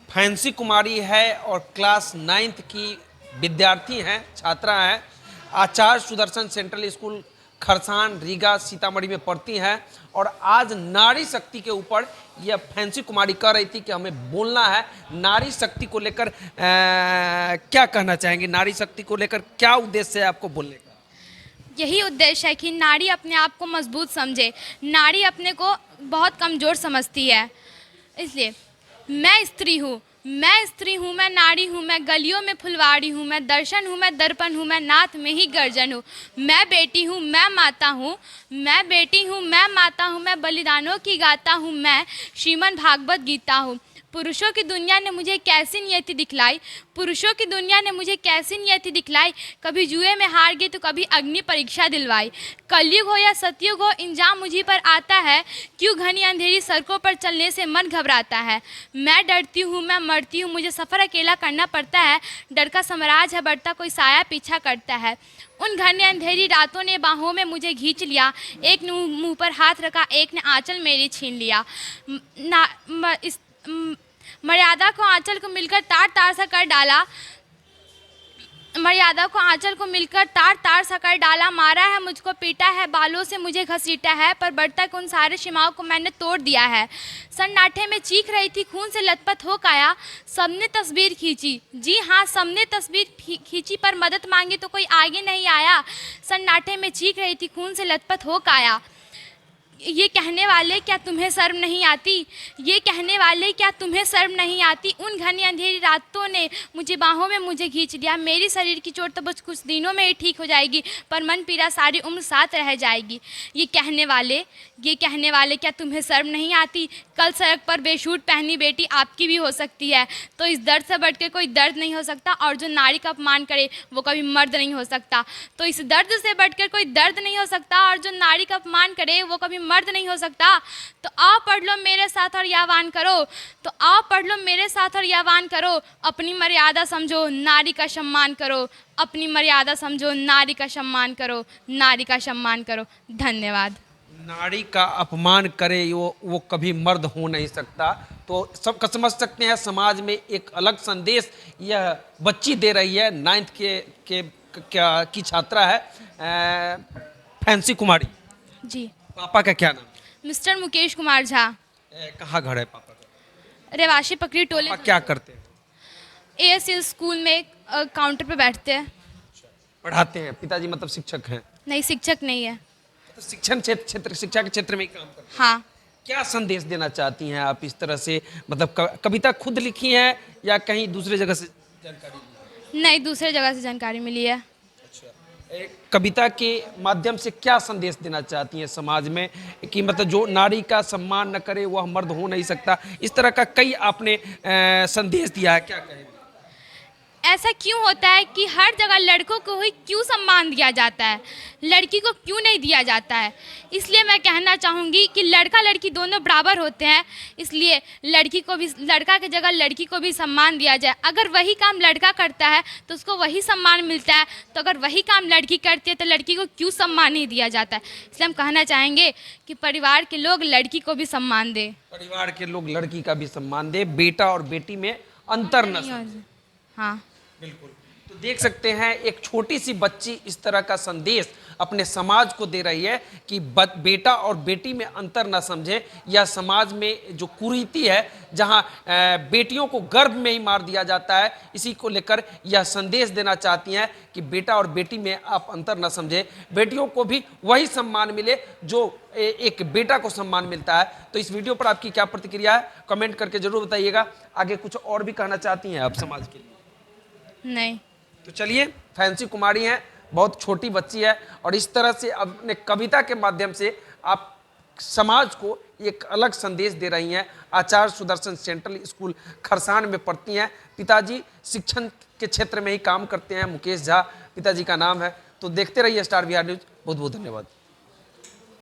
Fancy कुमारी है और class 9th की विद्यार्थी हैं, छात्रा हैं। आचार्य सुदर्शन सेंट्रल स्कूल खरसान रीगा सीतामढ़ी में पढ़ती हैं और आज नारी शक्ति के ऊपर यह फैंसी कुमारी कह रही थी कि हमें बोलना है। नारी शक्ति को लेकर क्या कहना चाहेंगे? नारी शक्ति को लेकर क्या उद्देश्य है आपको बोलने का? यही उद्देश्य है कि नारी अपने आप को मजबूत समझे। नारी अपने को बहुत कमज़ोर समझती है। इसलिए मैं स्त्री हूँ, मैं नारी हूँ, मैं गलियों में फुलवाड़ी हूँ, मैं दर्शन हूँ, मैं दर्पण हूँ, मैं नाथ में ही गर्जन हूँ। मैं बेटी हूँ, मैं माता हूँ, मैं बेटी हूँ, मैं माता हूँ, मैं बलिदानों की गाता हूँ, मैं श्रीमद् भागवत गीता हूँ। पुरुषों की दुनिया ने मुझे कैसी नियति दिखलाई, पुरुषों की दुनिया ने मुझे कैसी नियति दिखलाई। कभी जुए में हार गई तो कभी अग्नि परीक्षा दिलवाई। कलयुग हो या सतयुग हो, इंजाम मुझी पर आता है। क्यों घनी अंधेरी सड़कों पर चलने से मन घबराता है। मैं डरती हूँ, मैं मरती हूँ, मुझे सफ़र अकेला करना पड़ता है। डर का साम्राज्य है बढ़ता, कोई साया पीछा करता है। उन घने अंधेरी रातों ने बाहों में मुझे खींच लिया। एक ने मुँह पर हाथ रखा, एक ने आंचल मेरी छीन लिया। मर्यादा को आंचल को मिलकर तार तार सा कर डाला। मर्यादा को आंचल को मिलकर तार तार सा कर डाला। मारा है मुझको, पीटा है, बालों से मुझे घसीटा है, पर बढ़ता उन सारे सीमाओं को मैंने तोड़ दिया है। सन्नाटे में चीख रही थी, खून से लथपथ हो काया। सबने तस्वीर खींची, जी हाँ सबने तस्वीर खींची, पर मदद मांगी तो कोई आगे नहीं आया। सन्नाटे में चीख रही थी, खून से लथपथ हो काया। ये कहने वाले क्या तुम्हें शर्म नहीं आती, ये कहने वाले क्या तुम्हें शर्म नहीं आती। उन घनी अंधेरी रातों ने मुझे बाहों में मुझे खींच लिया। मेरी शरीर की चोट तो बस कुछ दिनों में ही ठीक हो जाएगी, पर मन पीड़ा सारी उम्र साथ रह जाएगी। ये कहने वाले क्या तुम्हें शर्म नहीं आती। कल सड़क पर बेशूट पहनी बेटी आपकी भी हो सकती है। तो इस दर्द से बढ़कर कोई दर्द नहीं हो सकता, और जो नारी का अपमान करे वो कभी मर्द नहीं हो सकता। तो इस दर्द से बढ़कर कोई दर्द नहीं हो सकता, और जो नारी का अपमान करे वो कभी मर्द नहीं हो सकता। तो आओ पढ़ लो मेरे साथ और यावान करो, तो आओ पढ़ लो मेरे साथ और यावान करो। अपनी मर्यादा समझो, नारी का सम्मान करो। अपनी मर्यादा समझो, नारी का सम्मान करो, नारी का सम्मान करो। धन्यवाद। नारी का अपमान करे वो कभी मर्द हो नहीं सकता। तो सब समझ सकते हैं, समाज में एक अलग संदेश यह बच्ची दे रही है। 9th की छात्रा है फैंसी कुमारी जी। पापा का क्या नाम? मिस्टर मुकेश कुमार झा। कहाँ घर है पापा का? रेवाशी पकड़ी टोले। पापा क्या करते हैं? ASL स्कूल में काउंटर पे बैठते हैं। पढ़ाते हैं। पिताजी मतलब शिक्षक हैं? नहीं, शिक्षक नहीं है। तो शिक्षण क्षेत्र शिक्षा के क्षेत्र में ही काम करते हैं। हाँ। क्या संदेश देना चाहती हैं आप इस तरह से? मतलब कविता खुद लिखी है या कहीं दूसरे जगह से जानकारी ली? नहीं, दूसरे जगह से जानकारी मिली है। कविता के माध्यम से क्या संदेश देना चाहती हैं समाज में कि मतलब जो नारी का सम्मान न करे वह मर्द हो नहीं सकता? इस तरह का कई आपने संदेश दिया है, क्या कहेंगे? ऐसा क्यों होता है कि हर जगह लड़कों को ही क्यों सम्मान दिया जाता है, लड़की को क्यों नहीं दिया जाता है? इसलिए मैं कहना चाहूँगी कि लड़का लड़की दोनों बराबर होते हैं। इसलिए लड़की को भी, लड़का की जगह लड़की को भी सम्मान दिया जाए। अगर वही काम लड़का करता है तो उसको वही सम्मान मिलता है, तो अगर वही काम लड़की करती है तो लड़की को क्यों सम्मान नहीं दिया जाता है? इसलिए हम कहना चाहेंगे कि परिवार के लोग लड़की को भी सम्मान दें। परिवार के लोग लड़की का भी सम्मान दे, बेटा और बेटी में अंतर न समझे। हाँ बिल्कुल। तो देख सकते हैं एक छोटी सी बच्ची इस तरह का संदेश अपने समाज को दे रही है कि बेटा और बेटी में अंतर ना समझे। या समाज में जो कुरीति है, जहां बेटियों को गर्भ में ही मार दिया जाता है, इसी को लेकर यह संदेश देना चाहती हैं कि बेटा और बेटी में आप अंतर ना समझे, बेटियों को भी वही सम्मान मिले जो एक बेटा को सम्मान मिलता है। तो इस वीडियो पर आपकी क्या प्रतिक्रिया है, कमेंट करके जरूर बताइएगा। आगे कुछ और भी कहना चाहती हैं आप समाज के लिए? नहीं। तो चलिए, फैंसी कुमारी हैं, बहुत छोटी बच्ची है और इस तरह से अपने कविता के माध्यम से आप समाज को एक अलग संदेश दे रही हैं। आचार्य सुदर्शन सेंट्रल स्कूल खरसान में पढ़ती हैं। पिताजी शिक्षण के क्षेत्र में ही काम करते हैं, मुकेश झा पिताजी का नाम है। तो देखते रहिए स्टार बिहार न्यूज। बहुत बहुत धन्यवाद।